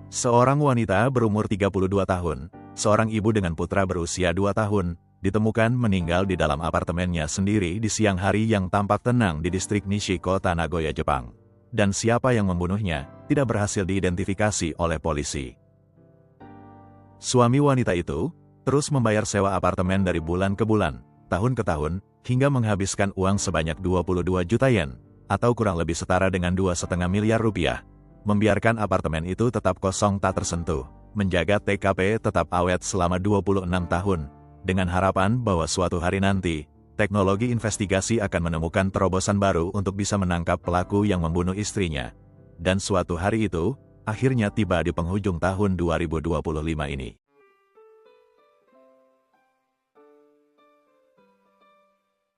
Seorang wanita berumur 32 tahun, seorang ibu dengan putra berusia 2 tahun, ditemukan meninggal di dalam apartemennya sendiri di siang hari yang tampak tenang di distrik Nishi, kota Nagoya, Jepang. Dan siapa yang membunuhnya, tidak berhasil diidentifikasi oleh polisi. Suami wanita itu terus membayar sewa apartemen dari bulan ke bulan, tahun ke tahun, hingga menghabiskan uang sebanyak 22 juta yen, atau kurang lebih setara dengan 2,5 miliar rupiah. Membiarkan apartemen itu tetap kosong tak tersentuh, menjaga TKP tetap awet selama 26 tahun, dengan harapan bahwa suatu hari nanti, teknologi investigasi akan menemukan terobosan baru untuk bisa menangkap pelaku yang membunuh istrinya. Dan suatu hari itu, akhirnya tiba di penghujung tahun 2025 ini.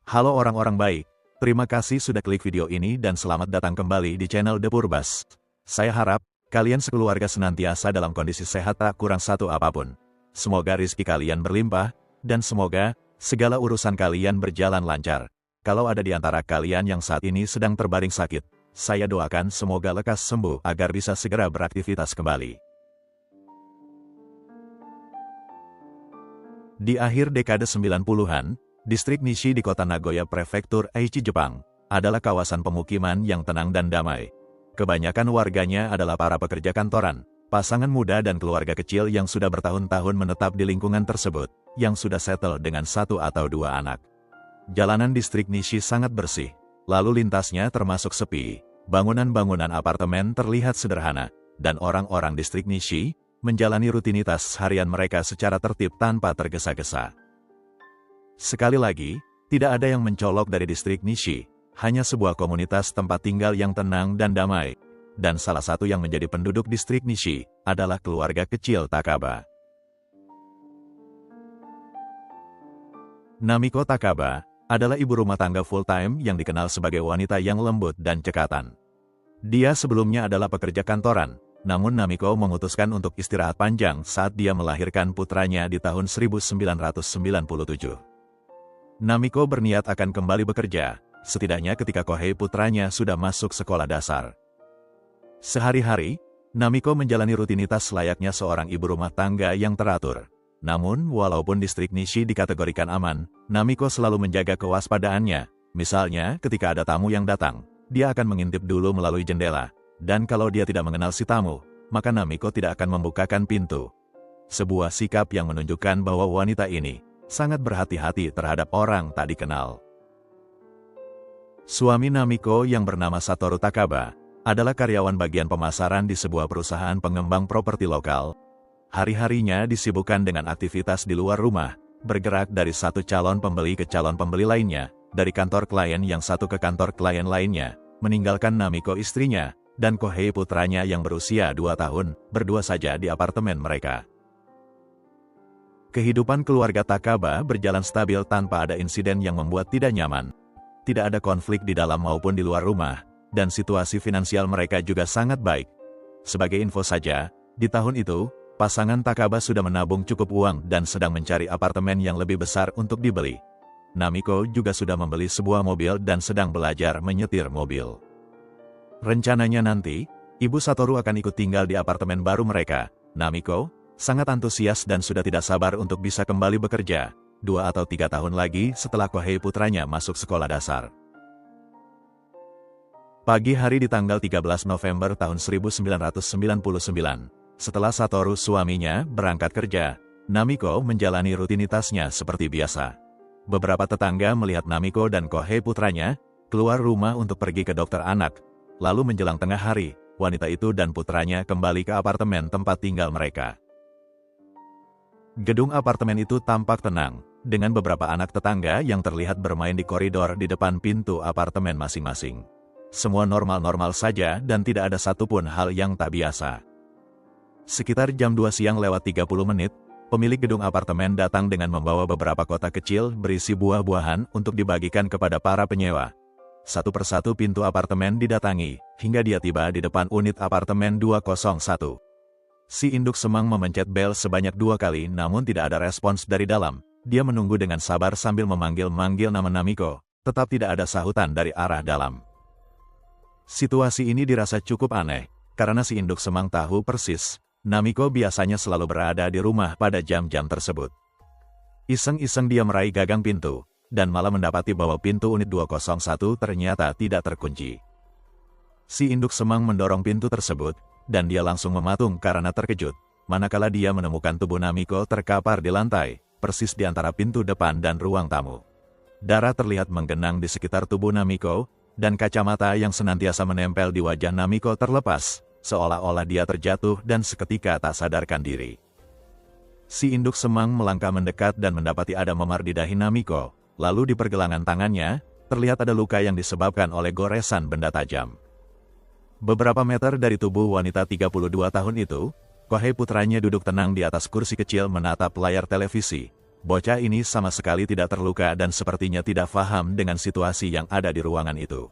Halo orang-orang baik, terima kasih sudah klik video ini dan selamat datang kembali di channel The Purbas. Saya harap, kalian sekeluarga senantiasa dalam kondisi sehat tak kurang satu apapun. Semoga rezeki kalian berlimpah, dan semoga segala urusan kalian berjalan lancar. Kalau ada di antara kalian yang saat ini sedang terbaring sakit, saya doakan semoga lekas sembuh agar bisa segera beraktivitas kembali. Di akhir dekade 90-an, distrik Nishi di kota Nagoya, prefektur Aichi, Jepang, adalah kawasan pemukiman yang tenang dan damai. Kebanyakan warganya adalah para pekerja kantoran, pasangan muda dan keluarga kecil yang sudah bertahun-tahun menetap di lingkungan tersebut, yang sudah settle dengan 1 atau 2 anak. Jalanan distrik Nishi sangat bersih, lalu lintasnya termasuk sepi, bangunan-bangunan apartemen terlihat sederhana, dan orang-orang distrik Nishi menjalani rutinitas harian mereka secara tertib tanpa tergesa-gesa. Sekali lagi, tidak ada yang mencolok dari distrik Nishi, hanya sebuah komunitas tempat tinggal yang tenang dan damai. Dan salah satu yang menjadi penduduk distrik Nishi adalah keluarga kecil Takaba. Namiko Takaba adalah ibu rumah tangga full-time yang dikenal sebagai wanita yang lembut dan cekatan. Dia sebelumnya adalah pekerja kantoran, namun Namiko memutuskan untuk istirahat panjang saat dia melahirkan putranya di tahun 1997. Namiko berniat akan kembali bekerja, setidaknya ketika Kohei putranya sudah masuk sekolah dasar. Sehari-hari, Namiko menjalani rutinitas layaknya seorang ibu rumah tangga yang teratur. Namun, walaupun distrik Nishi dikategorikan aman, Namiko selalu menjaga kewaspadaannya. Misalnya, ketika ada tamu yang datang, dia akan mengintip dulu melalui jendela. Dan kalau dia tidak mengenal si tamu, maka Namiko tidak akan membukakan pintu. Sebuah sikap yang menunjukkan bahwa wanita ini sangat berhati-hati terhadap orang tak dikenal. Suami Namiko yang bernama Satoru Takaba adalah karyawan bagian pemasaran di sebuah perusahaan pengembang properti lokal. Hari-harinya disibukkan dengan aktivitas di luar rumah, bergerak dari satu calon pembeli ke calon pembeli lainnya, dari kantor klien yang satu ke kantor klien lainnya, meninggalkan Namiko istrinya, dan Kohei putranya yang berusia 2 tahun, berdua saja di apartemen mereka. Kehidupan keluarga Takaba berjalan stabil tanpa ada insiden yang membuat tidak nyaman. Tidak ada konflik di dalam maupun di luar rumah, dan situasi finansial mereka juga sangat baik. Sebagai info saja, di tahun itu, pasangan Takaba sudah menabung cukup uang dan sedang mencari apartemen yang lebih besar untuk dibeli. Namiko juga sudah membeli sebuah mobil dan sedang belajar menyetir mobil. Rencananya nanti, Ibu Satoru akan ikut tinggal di apartemen baru mereka. Namiko sangat antusias dan sudah tidak sabar untuk bisa kembali bekerja, 2 atau 3 tahun lagi setelah Kohei putranya masuk sekolah dasar. Pagi hari di tanggal 13 November tahun 1999, setelah Satoru suaminya berangkat kerja, Namiko menjalani rutinitasnya seperti biasa. Beberapa tetangga melihat Namiko dan Kohei putranya keluar rumah untuk pergi ke dokter anak. Lalu menjelang tengah hari, wanita itu dan putranya kembali ke apartemen tempat tinggal mereka. Gedung apartemen itu tampak tenang, dengan beberapa anak tetangga yang terlihat bermain di koridor di depan pintu apartemen masing-masing. Semua normal-normal saja dan tidak ada satupun hal yang tak biasa. Sekitar jam 2 siang lewat 30 menit, pemilik gedung apartemen datang dengan membawa beberapa kotak kecil berisi buah-buahan untuk dibagikan kepada para penyewa. Satu persatu pintu apartemen didatangi, hingga dia tiba di depan unit apartemen 201. Si induk semang memencet bel sebanyak 2 kali namun tidak ada respons dari dalam. Dia menunggu dengan sabar sambil memanggil-manggil nama Namiko, tetap tidak ada sahutan dari arah dalam. Situasi ini dirasa cukup aneh, karena si induk semang tahu persis Namiko biasanya selalu berada di rumah pada jam-jam tersebut. Iseng-iseng dia meraih gagang pintu, dan malah mendapati bahwa pintu unit 201 ternyata tidak terkunci. Si induk semang mendorong pintu tersebut, dan dia langsung mematung karena terkejut, manakala dia menemukan tubuh Namiko terkapar di lantai, persis di antara pintu depan dan ruang tamu. Darah terlihat menggenang di sekitar tubuh Namiko, dan kacamata yang senantiasa menempel di wajah Namiko terlepas, seolah-olah dia terjatuh dan seketika tak sadarkan diri. Si induk semang melangkah mendekat dan mendapati ada memar di dahi Namiko, lalu di pergelangan tangannya, terlihat ada luka yang disebabkan oleh goresan benda tajam. Beberapa meter dari tubuh wanita 32 tahun itu, Kohei putranya duduk tenang di atas kursi kecil menatap layar televisi. Bocah ini sama sekali tidak terluka dan sepertinya tidak paham dengan situasi yang ada di ruangan itu.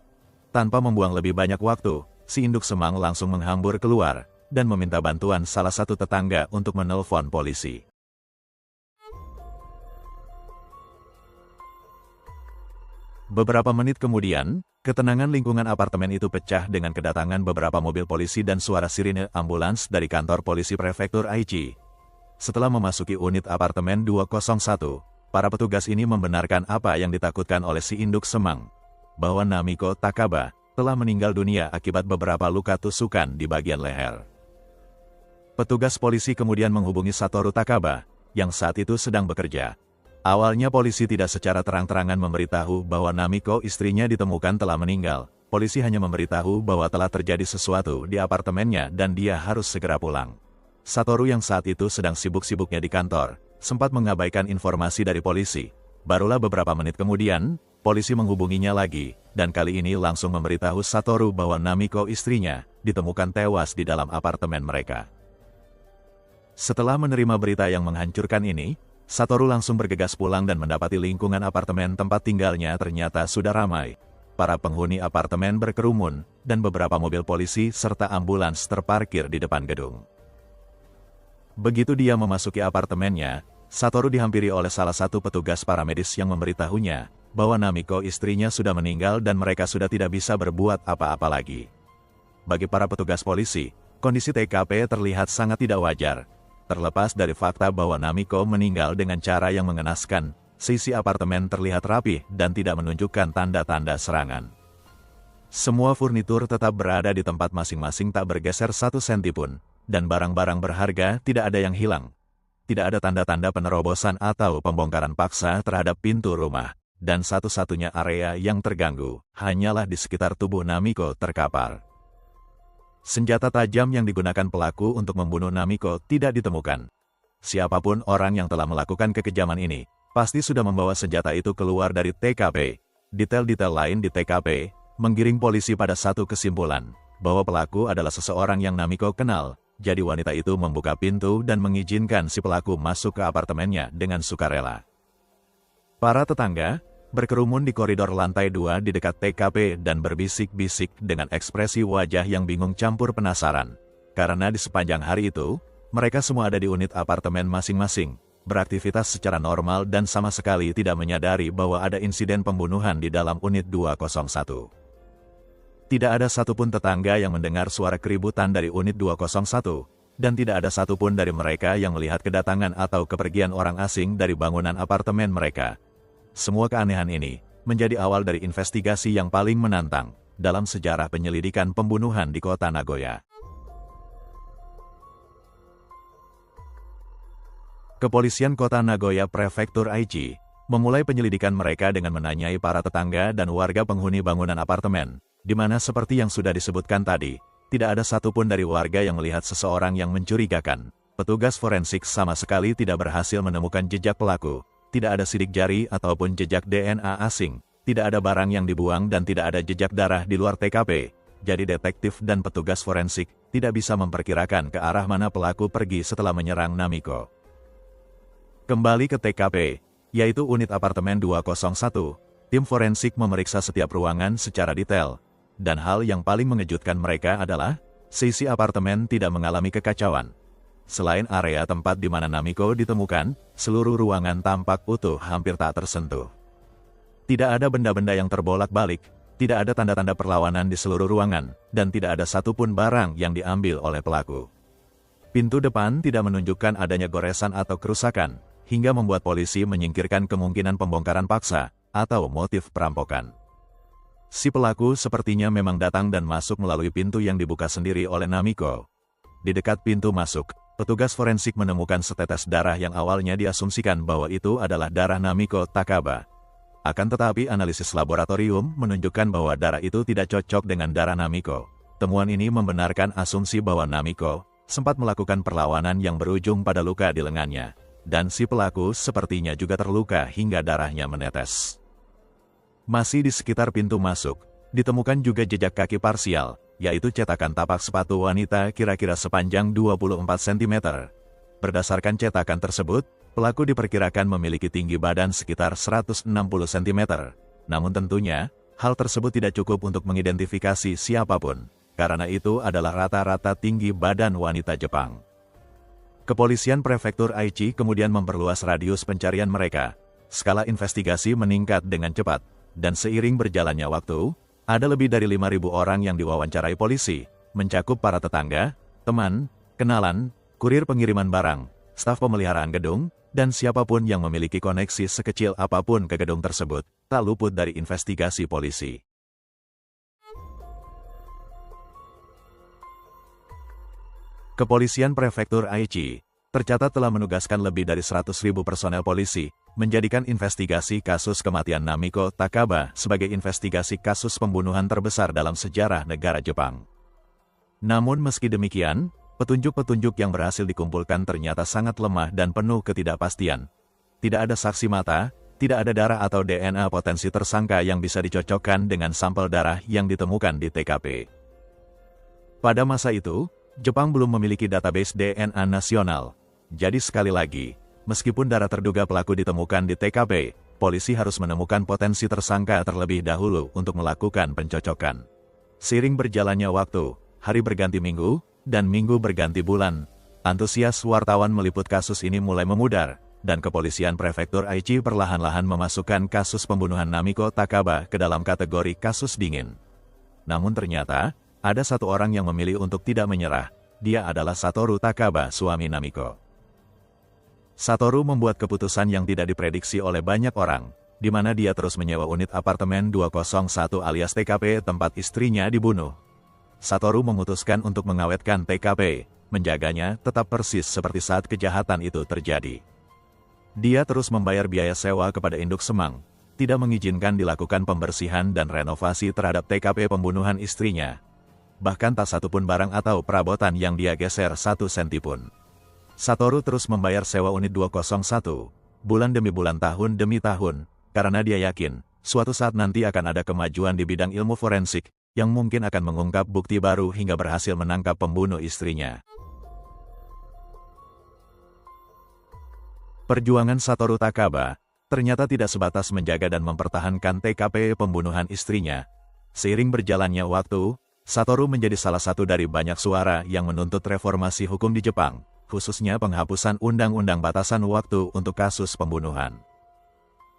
Tanpa membuang lebih banyak waktu, si induk semang langsung menghambur keluar, dan meminta bantuan salah satu tetangga untuk menelpon polisi. Beberapa menit kemudian, ketenangan lingkungan apartemen itu pecah dengan kedatangan beberapa mobil polisi dan suara sirine ambulans dari kantor polisi prefektur Aichi. Setelah memasuki unit apartemen 201, para petugas ini membenarkan apa yang ditakutkan oleh si induk semang, bahwa Namiko Takaba telah meninggal dunia akibat beberapa luka tusukan di bagian leher. Petugas polisi kemudian menghubungi Satoru Takaba, yang saat itu sedang bekerja. Awalnya polisi tidak secara terang-terangan memberitahu bahwa Namiko istrinya ditemukan telah meninggal. Polisi hanya memberitahu bahwa telah terjadi sesuatu di apartemennya dan dia harus segera pulang. Satoru yang saat itu sedang sibuk-sibuknya di kantor, sempat mengabaikan informasi dari polisi. Barulah beberapa menit kemudian, polisi menghubunginya lagi, dan kali ini langsung memberitahu Satoru bahwa Namiko istrinya ditemukan tewas di dalam apartemen mereka. Setelah menerima berita yang menghancurkan ini, Satoru langsung bergegas pulang dan mendapati lingkungan apartemen tempat tinggalnya ternyata sudah ramai. Para penghuni apartemen berkerumun, dan beberapa mobil polisi serta ambulans terparkir di depan gedung. Begitu dia memasuki apartemennya, Satoru dihampiri oleh salah satu petugas paramedis yang memberitahunya bahwa Namiko istrinya sudah meninggal dan mereka sudah tidak bisa berbuat apa-apa lagi. Bagi para petugas polisi, kondisi TKP terlihat sangat tidak wajar. Terlepas dari fakta bahwa Namiko meninggal dengan cara yang mengenaskan, sisi apartemen terlihat rapi dan tidak menunjukkan tanda-tanda serangan. Semua furnitur tetap berada di tempat masing-masing tak bergeser satu senti pun. Dan barang-barang berharga tidak ada yang hilang. Tidak ada tanda-tanda penerobosan atau pembongkaran paksa terhadap pintu rumah. Dan satu-satunya area yang terganggu, hanyalah di sekitar tubuh Namiko terkapar. Senjata tajam yang digunakan pelaku untuk membunuh Namiko tidak ditemukan. Siapapun orang yang telah melakukan kekejaman ini, pasti sudah membawa senjata itu keluar dari TKP. Detail-detail lain di TKP, menggiring polisi pada satu kesimpulan, bahwa pelaku adalah seseorang yang Namiko kenal. Jadi wanita itu membuka pintu dan mengizinkan si pelaku masuk ke apartemennya dengan sukarela. Para tetangga berkerumun di koridor lantai 2 di dekat TKP dan berbisik-bisik dengan ekspresi wajah yang bingung campur penasaran. Karena di sepanjang hari itu, mereka semua ada di unit apartemen masing-masing, beraktivitas secara normal dan sama sekali tidak menyadari bahwa ada insiden pembunuhan di dalam unit 201. Tidak ada satupun tetangga yang mendengar suara keributan dari unit 201, dan tidak ada satupun dari mereka yang melihat kedatangan atau kepergian orang asing dari bangunan apartemen mereka. Semua keanehan ini menjadi awal dari investigasi yang paling menantang dalam sejarah penyelidikan pembunuhan di kota Nagoya. Kepolisian kota Nagoya Prefektur Aichi memulai penyelidikan mereka dengan menanyai para tetangga dan warga penghuni bangunan apartemen, di mana seperti yang sudah disebutkan tadi, tidak ada satupun dari warga yang melihat seseorang yang mencurigakan. Petugas forensik sama sekali tidak berhasil menemukan jejak pelaku, tidak ada sidik jari ataupun jejak DNA asing, tidak ada barang yang dibuang dan tidak ada jejak darah di luar TKP. Jadi detektif dan petugas forensik tidak bisa memperkirakan ke arah mana pelaku pergi setelah menyerang Namiko. Kembali ke TKP, yaitu unit apartemen 201, tim forensik memeriksa setiap ruangan secara detail. Dan hal yang paling mengejutkan mereka adalah, sisi apartemen tidak mengalami kekacauan. Selain area tempat di mana Namiko ditemukan, seluruh ruangan tampak utuh hampir tak tersentuh. Tidak ada benda-benda yang terbolak-balik, tidak ada tanda-tanda perlawanan di seluruh ruangan, dan tidak ada satupun barang yang diambil oleh pelaku. Pintu depan tidak menunjukkan adanya goresan atau kerusakan, hingga membuat polisi menyingkirkan kemungkinan pembongkaran paksa atau motif perampokan. Si pelaku sepertinya memang datang dan masuk melalui pintu yang dibuka sendiri oleh Namiko. Di dekat pintu masuk, petugas forensik menemukan setetes darah yang awalnya diasumsikan bahwa itu adalah darah Namiko Takaba. Akan tetapi analisis laboratorium menunjukkan bahwa darah itu tidak cocok dengan darah Namiko. Temuan ini membenarkan asumsi bahwa Namiko sempat melakukan perlawanan yang berujung pada luka di lengannya, dan si pelaku sepertinya juga terluka hingga darahnya menetes. Masih di sekitar pintu masuk, ditemukan juga jejak kaki parsial, yaitu cetakan tapak sepatu wanita kira-kira sepanjang 24 cm. Berdasarkan cetakan tersebut, pelaku diperkirakan memiliki tinggi badan sekitar 160 cm. Namun tentunya, hal tersebut tidak cukup untuk mengidentifikasi siapapun, karena itu adalah rata-rata tinggi badan wanita Jepang. Kepolisian Prefektur Aichi kemudian memperluas radius pencarian mereka. Skala investigasi meningkat dengan cepat, dan seiring berjalannya waktu, ada lebih dari 5.000 orang yang diwawancarai polisi, mencakup para tetangga, teman, kenalan, kurir pengiriman barang, staf pemeliharaan gedung, dan siapapun yang memiliki koneksi sekecil apapun ke gedung tersebut, tak luput dari investigasi polisi. Kepolisian Prefektur Aichi tercatat telah menugaskan lebih dari 100.000 personel polisi, menjadikan investigasi kasus kematian Namiko Takaba sebagai investigasi kasus pembunuhan terbesar dalam sejarah negara Jepang. Namun meski demikian, petunjuk-petunjuk yang berhasil dikumpulkan ternyata sangat lemah dan penuh ketidakpastian. Tidak ada saksi mata, tidak ada darah atau DNA potensi tersangka yang bisa dicocokkan dengan sampel darah yang ditemukan di TKP. Pada masa itu, Jepang belum memiliki database DNA nasional. Jadi sekali lagi, meskipun darah terduga pelaku ditemukan di TKP, polisi harus menemukan potensi tersangka terlebih dahulu untuk melakukan pencocokan. Seiring berjalannya waktu, hari berganti minggu, dan minggu berganti bulan, antusias wartawan meliput kasus ini mulai memudar, dan kepolisian Prefektur Aichi perlahan-lahan memasukkan kasus pembunuhan Namiko Takaba ke dalam kategori kasus dingin. Namun ternyata, ada satu orang yang memilih untuk tidak menyerah. Dia adalah Satoru Takaba, suami Namiko. Satoru membuat keputusan yang tidak diprediksi oleh banyak orang, di mana dia terus menyewa unit apartemen 201 alias TKP tempat istrinya dibunuh. Satoru memutuskan untuk mengawetkan TKP, menjaganya tetap persis seperti saat kejahatan itu terjadi. Dia terus membayar biaya sewa kepada induk semang, tidak mengizinkan dilakukan pembersihan dan renovasi terhadap TKP pembunuhan istrinya. Bahkan tak satu pun barang atau perabotan yang dia geser 1 senti pun. Satoru terus membayar sewa unit 201, bulan demi bulan, tahun demi tahun, karena dia yakin, suatu saat nanti akan ada kemajuan di bidang ilmu forensik, yang mungkin akan mengungkap bukti baru hingga berhasil menangkap pembunuh istrinya. Perjuangan Satoru Takaba ternyata tidak sebatas menjaga dan mempertahankan TKP pembunuhan istrinya. Seiring berjalannya waktu, Satoru menjadi salah satu dari banyak suara yang menuntut reformasi hukum di Jepang, khususnya penghapusan undang-undang batasan waktu untuk kasus pembunuhan.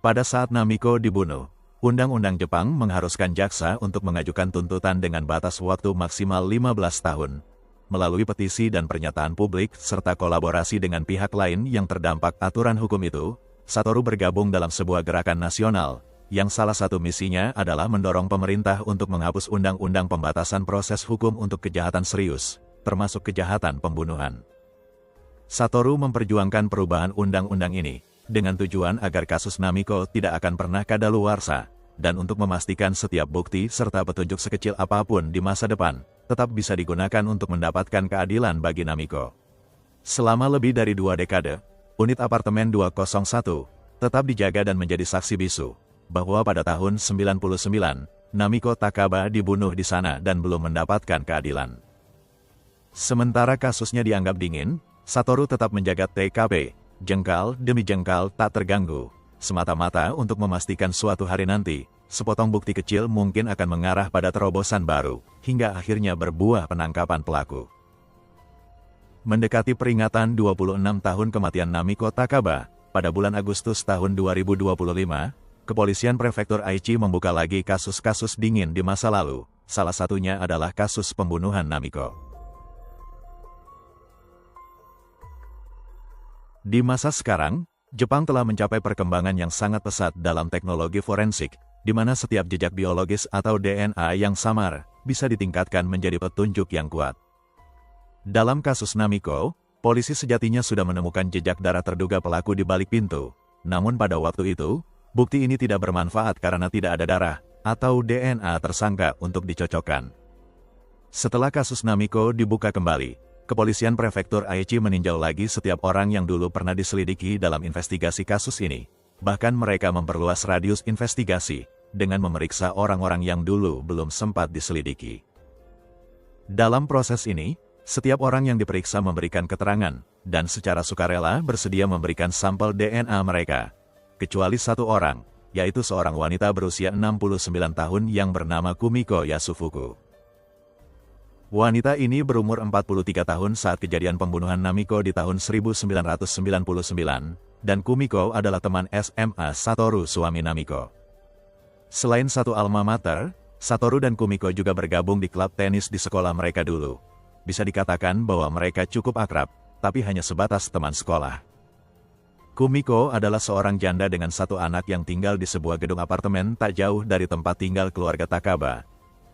Pada saat Namiko dibunuh, undang-undang Jepang mengharuskan jaksa untuk mengajukan tuntutan dengan batas waktu maksimal 15 tahun. Melalui petisi dan pernyataan publik serta kolaborasi dengan pihak lain yang terdampak aturan hukum itu, Satoru bergabung dalam sebuah gerakan nasional, yang salah satu misinya adalah mendorong pemerintah untuk menghapus undang-undang pembatasan proses hukum untuk kejahatan serius, termasuk kejahatan pembunuhan. Satoru memperjuangkan perubahan undang-undang ini, dengan tujuan agar kasus Namiko tidak akan pernah kadaluarsa, dan untuk memastikan setiap bukti serta petunjuk sekecil apapun di masa depan, tetap bisa digunakan untuk mendapatkan keadilan bagi Namiko. Selama lebih dari 2 dekade, unit apartemen 201 tetap dijaga dan menjadi saksi bisu, bahwa pada tahun 99, Namiko Takaba dibunuh di sana dan belum mendapatkan keadilan. Sementara kasusnya dianggap dingin, Satoru tetap menjaga TKP, jengkal demi jengkal tak terganggu, semata-mata untuk memastikan suatu hari nanti, sepotong bukti kecil mungkin akan mengarah pada terobosan baru, hingga akhirnya berbuah penangkapan pelaku. Mendekati peringatan 26 tahun kematian Namiko Takaba, pada bulan Agustus tahun 2025, Kepolisian Prefektur Aichi membuka lagi kasus-kasus dingin di masa lalu, salah satunya adalah kasus pembunuhan Namiko. Di masa sekarang, Jepang telah mencapai perkembangan yang sangat pesat dalam teknologi forensik, di mana setiap jejak biologis atau DNA yang samar bisa ditingkatkan menjadi petunjuk yang kuat. Dalam kasus Namiko, polisi sejatinya sudah menemukan jejak darah terduga pelaku di balik pintu. Namun pada waktu itu, bukti ini tidak bermanfaat karena tidak ada darah atau DNA tersangka untuk dicocokkan. Setelah kasus Namiko dibuka kembali, Kepolisian Prefektur Aichi meninjau lagi setiap orang yang dulu pernah diselidiki dalam investigasi kasus ini. Bahkan mereka memperluas radius investigasi dengan memeriksa orang-orang yang dulu belum sempat diselidiki. Dalam proses ini, setiap orang yang diperiksa memberikan keterangan dan secara sukarela bersedia memberikan sampel DNA mereka. Kecuali satu orang, yaitu seorang wanita berusia 69 tahun yang bernama Kumiko Yasufuku. Wanita ini berumur 43 tahun saat kejadian pembunuhan Namiko di tahun 1999, dan Kumiko adalah teman SMA Satoru, suami Namiko. Selain satu alma mater, Satoru dan Kumiko juga bergabung di klub tenis di sekolah mereka dulu. Bisa dikatakan bahwa mereka cukup akrab, tapi hanya sebatas teman sekolah. Kumiko adalah seorang janda dengan satu anak yang tinggal di sebuah gedung apartemen tak jauh dari tempat tinggal keluarga Takaba.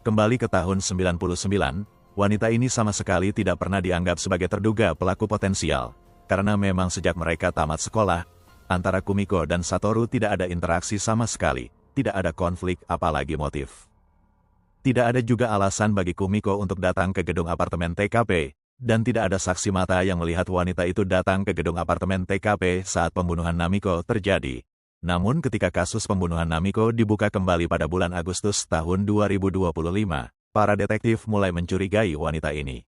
Kembali ke tahun 99, wanita ini sama sekali tidak pernah dianggap sebagai terduga pelaku potensial, karena memang sejak mereka tamat sekolah, antara Kumiko dan Satoru tidak ada interaksi sama sekali, tidak ada konflik apalagi motif. Tidak ada juga alasan bagi Kumiko untuk datang ke gedung apartemen TKP, dan tidak ada saksi mata yang melihat wanita itu datang ke gedung apartemen TKP saat pembunuhan Namiko terjadi. Namun ketika kasus pembunuhan Namiko dibuka kembali pada bulan Agustus tahun 2025, para detektif mulai mencurigai wanita ini.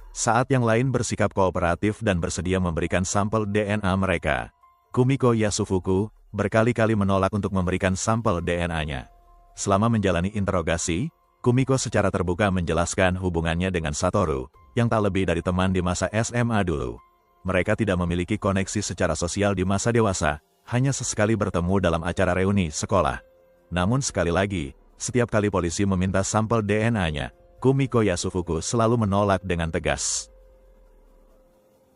Saat yang lain bersikap kooperatif dan bersedia memberikan sampel DNA mereka, Kumiko Yasufuku berkali-kali menolak untuk memberikan sampel DNA-nya. Selama menjalani interogasi, Kumiko secara terbuka menjelaskan hubungannya dengan Satoru, yang tak lebih dari teman di masa SMA dulu. Mereka tidak memiliki koneksi secara sosial di masa dewasa, hanya sesekali bertemu dalam acara reuni sekolah. Namun sekali lagi, setiap kali polisi meminta sampel DNA-nya, Kumiko Yasufuku selalu menolak dengan tegas.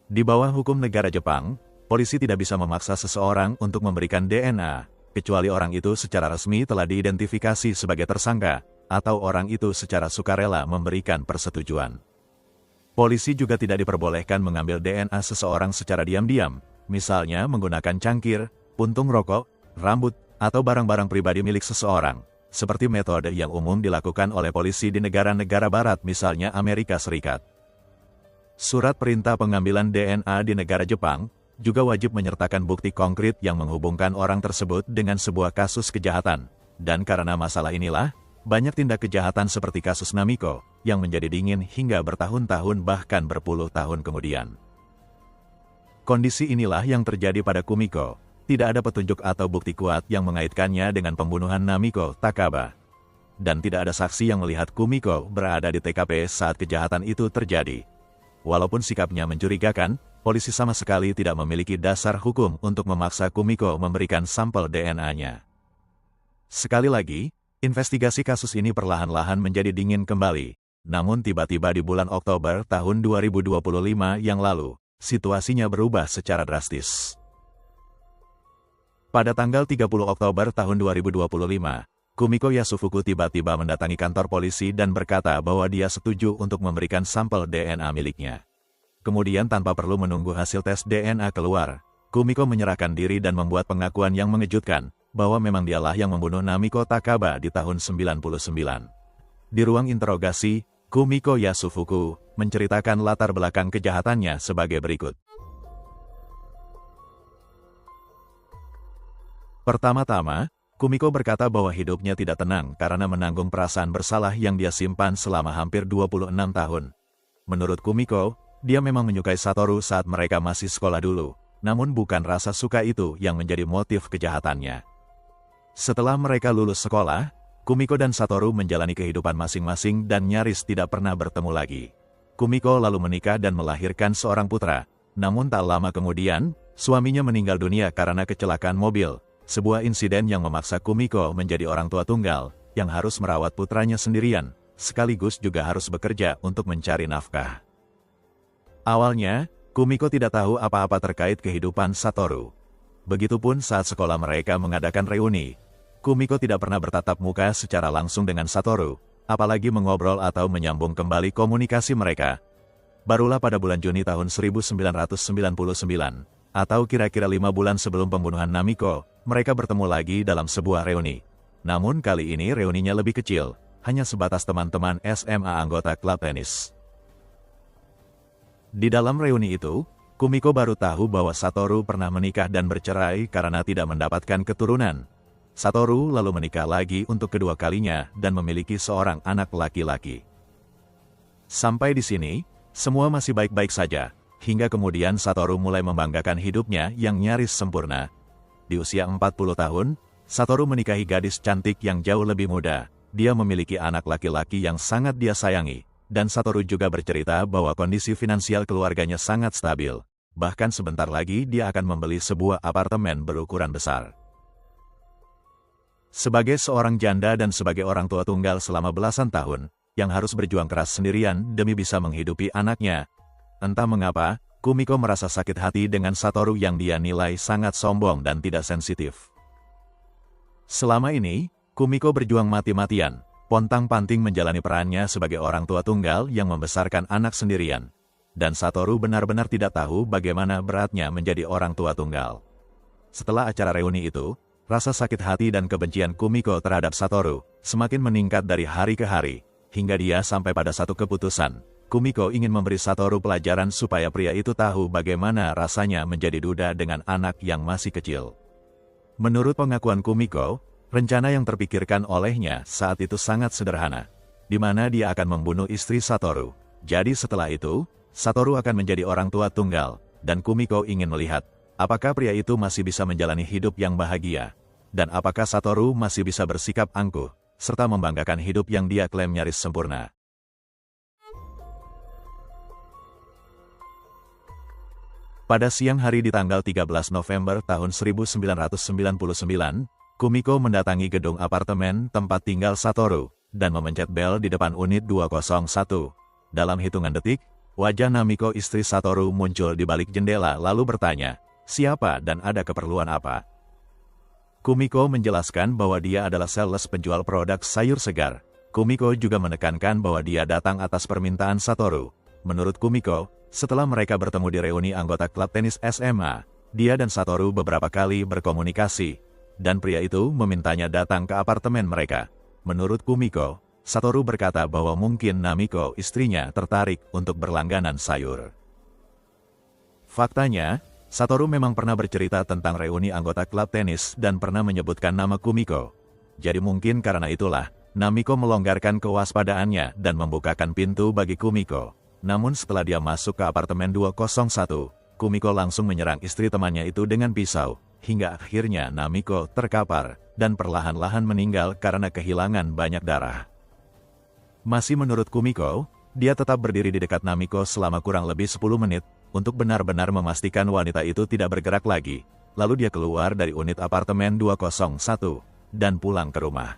Di bawah hukum negara Jepang, polisi tidak bisa memaksa seseorang untuk memberikan DNA, kecuali orang itu secara resmi telah diidentifikasi sebagai tersangka, atau orang itu secara sukarela memberikan persetujuan. Polisi juga tidak diperbolehkan mengambil DNA seseorang secara diam-diam, misalnya menggunakan cangkir, puntung rokok, rambut, atau barang-barang pribadi milik seseorang, seperti metode yang umum dilakukan oleh polisi di negara-negara barat misalnya Amerika Serikat. Surat perintah pengambilan DNA di negara Jepang juga wajib menyertakan bukti konkret yang menghubungkan orang tersebut dengan sebuah kasus kejahatan, dan karena masalah inilah, banyak tindak kejahatan seperti kasus Namiko, yang menjadi dingin hingga bertahun-tahun bahkan berpuluh tahun kemudian. Kondisi inilah yang terjadi pada Kumiko. Tidak ada petunjuk atau bukti kuat yang mengaitkannya dengan pembunuhan Namiko Takaba. Dan tidak ada saksi yang melihat Kumiko berada di TKP saat kejahatan itu terjadi. Walaupun sikapnya mencurigakan, polisi sama sekali tidak memiliki dasar hukum untuk memaksa Kumiko memberikan sampel DNA-nya. Sekali lagi, investigasi kasus ini perlahan-lahan menjadi dingin kembali. Namun tiba-tiba di bulan Oktober tahun 2025 yang lalu, situasinya berubah secara drastis. Pada tanggal 30 Oktober tahun 2025, Kumiko Yasufuku tiba-tiba mendatangi kantor polisi dan berkata bahwa dia setuju untuk memberikan sampel DNA miliknya. Kemudian tanpa perlu menunggu hasil tes DNA keluar, Kumiko menyerahkan diri dan membuat pengakuan yang mengejutkan, bahwa memang dialah yang membunuh Namiko Takaba di tahun 99. Di ruang interogasi, Kumiko Yasufuku menceritakan latar belakang kejahatannya sebagai berikut. Pertama-tama, Kumiko berkata bahwa hidupnya tidak tenang karena menanggung perasaan bersalah yang dia simpan selama hampir 26 tahun. Menurut Kumiko, dia memang menyukai Satoru saat mereka masih sekolah dulu, namun bukan rasa suka itu yang menjadi motif kejahatannya. Setelah mereka lulus sekolah, Kumiko dan Satoru menjalani kehidupan masing-masing dan nyaris tidak pernah bertemu lagi. Kumiko lalu menikah dan melahirkan seorang putra, namun tak lama kemudian, suaminya meninggal dunia karena kecelakaan mobil. Sebuah insiden yang memaksa Kumiko menjadi orang tua tunggal, yang harus merawat putranya sendirian, sekaligus juga harus bekerja untuk mencari nafkah. Awalnya, Kumiko tidak tahu apa-apa terkait kehidupan Satoru. Begitupun saat sekolah mereka mengadakan reuni, Kumiko tidak pernah bertatap muka secara langsung dengan Satoru, apalagi mengobrol atau menyambung kembali komunikasi mereka. Barulah pada bulan Juni tahun 1999, atau kira-kira 5 bulan sebelum pembunuhan Namiko, mereka bertemu lagi dalam sebuah reuni. Namun kali ini reuninya lebih kecil, hanya sebatas teman-teman SMA anggota klub tenis. Di dalam reuni itu, Kumiko baru tahu bahwa Satoru pernah menikah dan bercerai karena tidak mendapatkan keturunan. Satoru lalu menikah lagi untuk kedua kalinya dan memiliki seorang anak laki-laki. Sampai di sini, semua masih baik-baik saja, hingga kemudian Satoru mulai membanggakan hidupnya yang nyaris sempurna. Di usia 40 tahun, Satoru menikahi gadis cantik yang jauh lebih muda. Dia memiliki anak laki-laki yang sangat dia sayangi, dan Satoru juga bercerita bahwa kondisi finansial keluarganya sangat stabil. Bahkan sebentar lagi dia akan membeli sebuah apartemen berukuran besar. Sebagai seorang janda dan sebagai orang tua tunggal selama belasan tahun, yang harus berjuang keras sendirian demi bisa menghidupi anaknya, entah mengapa, Kumiko merasa sakit hati dengan Satoru yang dia nilai sangat sombong dan tidak sensitif. Selama ini, Kumiko berjuang mati-matian, pontang-panting menjalani perannya sebagai orang tua tunggal yang membesarkan anak sendirian. Dan Satoru benar-benar tidak tahu bagaimana beratnya menjadi orang tua tunggal. Setelah acara reuni itu, rasa sakit hati dan kebencian Kumiko terhadap Satoru semakin meningkat dari hari ke hari, hingga dia sampai pada satu keputusan. Kumiko ingin memberi Satoru pelajaran supaya pria itu tahu bagaimana rasanya menjadi duda dengan anak yang masih kecil. Menurut pengakuan Kumiko, rencana yang terpikirkan olehnya saat itu sangat sederhana, di mana dia akan membunuh istri Satoru. Jadi setelah itu, Satoru akan menjadi orang tua tunggal, dan Kumiko ingin melihat, apakah pria itu masih bisa menjalani hidup yang bahagia, dan apakah Satoru masih bisa bersikap angkuh, serta membanggakan hidup yang dia klaim nyaris sempurna. Pada siang hari di tanggal 13 November tahun 1999, Kumiko mendatangi gedung apartemen tempat tinggal Satoru, dan memencet bel di depan unit 201. Dalam hitungan detik, wajah Namiko istri Satoru muncul di balik jendela lalu bertanya, siapa dan ada keperluan apa? Kumiko menjelaskan bahwa dia adalah sales penjual produk sayur segar. Kumiko juga menekankan bahwa dia datang atas permintaan Satoru. Menurut Kumiko, setelah mereka bertemu di reuni anggota klub tenis SMA, dia dan Satoru beberapa kali berkomunikasi, dan pria itu memintanya datang ke apartemen mereka. Menurut Kumiko, Satoru berkata bahwa mungkin Namiko istrinya tertarik untuk berlangganan sayur. Faktanya, Satoru memang pernah bercerita tentang reuni anggota klub tenis dan pernah menyebutkan nama Kumiko. Jadi mungkin karena itulah, Namiko melonggarkan kewaspadaannya dan membukakan pintu bagi Kumiko. Namun setelah dia masuk ke apartemen 201, Kumiko langsung menyerang istri temannya itu dengan pisau, hingga akhirnya Namiko terkapar, dan perlahan-lahan meninggal karena kehilangan banyak darah. Masih menurut Kumiko, dia tetap berdiri di dekat Namiko selama kurang lebih 10 menit, untuk benar-benar memastikan wanita itu tidak bergerak lagi. Lalu dia keluar dari unit apartemen 201, dan pulang ke rumah.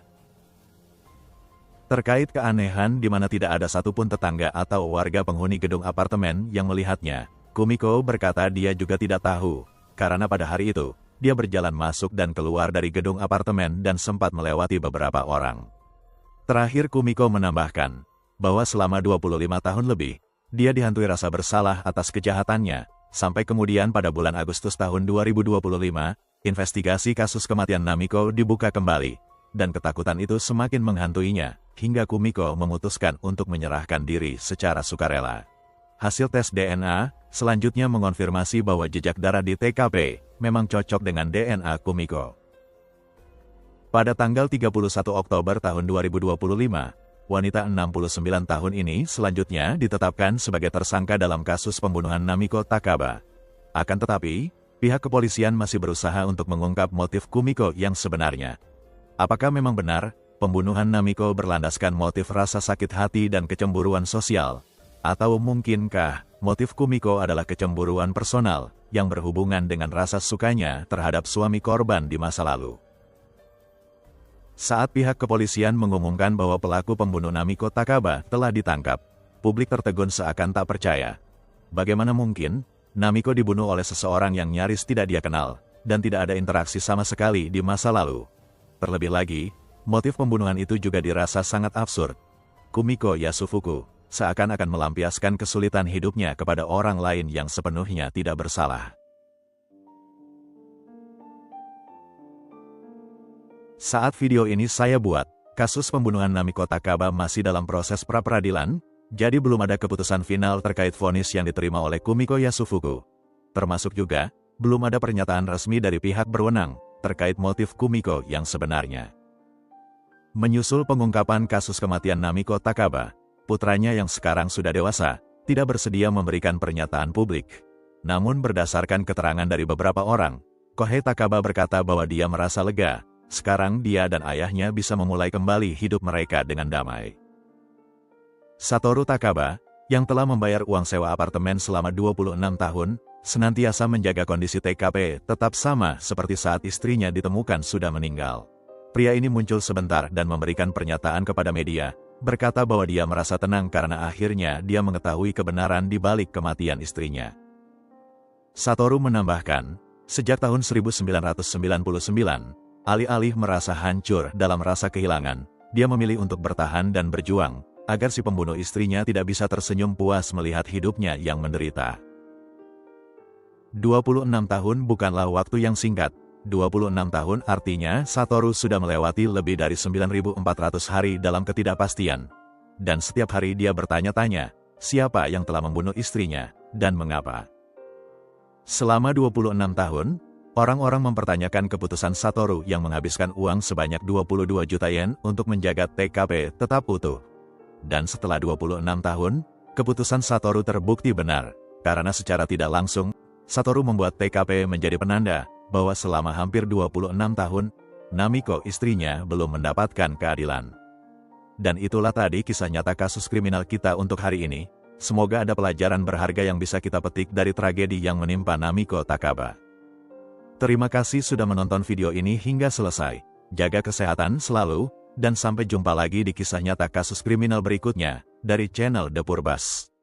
Terkait keanehan di mana tidak ada satupun tetangga atau warga penghuni gedung apartemen yang melihatnya, Kumiko berkata dia juga tidak tahu, karena pada hari itu, dia berjalan masuk dan keluar dari gedung apartemen dan sempat melewati beberapa orang. Terakhir Kumiko menambahkan, bahwa selama 25 tahun lebih, dia dihantui rasa bersalah atas kejahatannya, sampai kemudian pada bulan Agustus tahun 2025, investigasi kasus kematian Namiko dibuka kembali, dan ketakutan itu semakin menghantuinya, hingga Kumiko memutuskan untuk menyerahkan diri secara sukarela. Hasil tes DNA selanjutnya mengonfirmasi bahwa jejak darah di TKP memang cocok dengan DNA Kumiko. Pada tanggal 31 Oktober tahun 2025, wanita 69 tahun ini selanjutnya ditetapkan sebagai tersangka dalam kasus pembunuhan Namiko Takaba. Akan tetapi, pihak kepolisian masih berusaha untuk mengungkap motif Kumiko yang sebenarnya. Apakah memang benar, pembunuhan Namiko berlandaskan motif rasa sakit hati dan kecemburuan sosial? Atau mungkinkah, motif Kumiko adalah kecemburuan personal, yang berhubungan dengan rasa sukanya terhadap suami korban di masa lalu? Saat pihak kepolisian mengumumkan bahwa pelaku pembunuh Namiko Takaba telah ditangkap, publik tertegun seakan tak percaya. Bagaimana mungkin Namiko dibunuh oleh seseorang yang nyaris tidak dia kenal, dan tidak ada interaksi sama sekali di masa lalu? Terlebih lagi, motif pembunuhan itu juga dirasa sangat absurd. Kumiko Yasufuku seakan-akan melampiaskan kesulitan hidupnya kepada orang lain yang sepenuhnya tidak bersalah. Saat video ini saya buat, kasus pembunuhan Namiko Takaba masih dalam proses pra-peradilan, jadi belum ada keputusan final terkait vonis yang diterima oleh Kumiko Yasufuku. Termasuk juga, belum ada pernyataan resmi dari pihak berwenang terkait motif Kumiko yang sebenarnya. Menyusul pengungkapan kasus kematian Namiko Takaba, putranya yang sekarang sudah dewasa, tidak bersedia memberikan pernyataan publik. Namun berdasarkan keterangan dari beberapa orang, Kohei Takaba berkata bahwa dia merasa lega, sekarang dia dan ayahnya bisa memulai kembali hidup mereka dengan damai. Satoru Takaba, yang telah membayar uang sewa apartemen selama 26 tahun, senantiasa menjaga kondisi TKP tetap sama seperti saat istrinya ditemukan sudah meninggal. Pria ini muncul sebentar dan memberikan pernyataan kepada media, berkata bahwa dia merasa tenang karena akhirnya dia mengetahui kebenaran di balik kematian istrinya. Satoru menambahkan, sejak tahun 1999, alih-alih merasa hancur dalam rasa kehilangan, dia memilih untuk bertahan dan berjuang, agar si pembunuh istrinya tidak bisa tersenyum puas melihat hidupnya yang menderita. 26 tahun bukanlah waktu yang singkat. 26 tahun artinya Satoru sudah melewati lebih dari 9.400 hari dalam ketidakpastian. Dan setiap hari dia bertanya-tanya, siapa yang telah membunuh istrinya, dan mengapa. Selama 26 tahun, orang-orang mempertanyakan keputusan Satoru yang menghabiskan uang sebanyak 22 juta yen untuk menjaga TKP tetap utuh. Dan setelah 26 tahun, keputusan Satoru terbukti benar, karena secara tidak langsung, Satoru membuat TKP menjadi penanda bahwa selama hampir 26 tahun, Namiko istrinya belum mendapatkan keadilan. Dan itulah tadi kisah nyata kasus kriminal kita untuk hari ini. Semoga ada pelajaran berharga yang bisa kita petik dari tragedi yang menimpa Namiko Takaba. Terima kasih sudah menonton video ini hingga selesai. Jaga kesehatan selalu, dan sampai jumpa lagi di kisah nyata kasus kriminal berikutnya, dari channel The Purbas.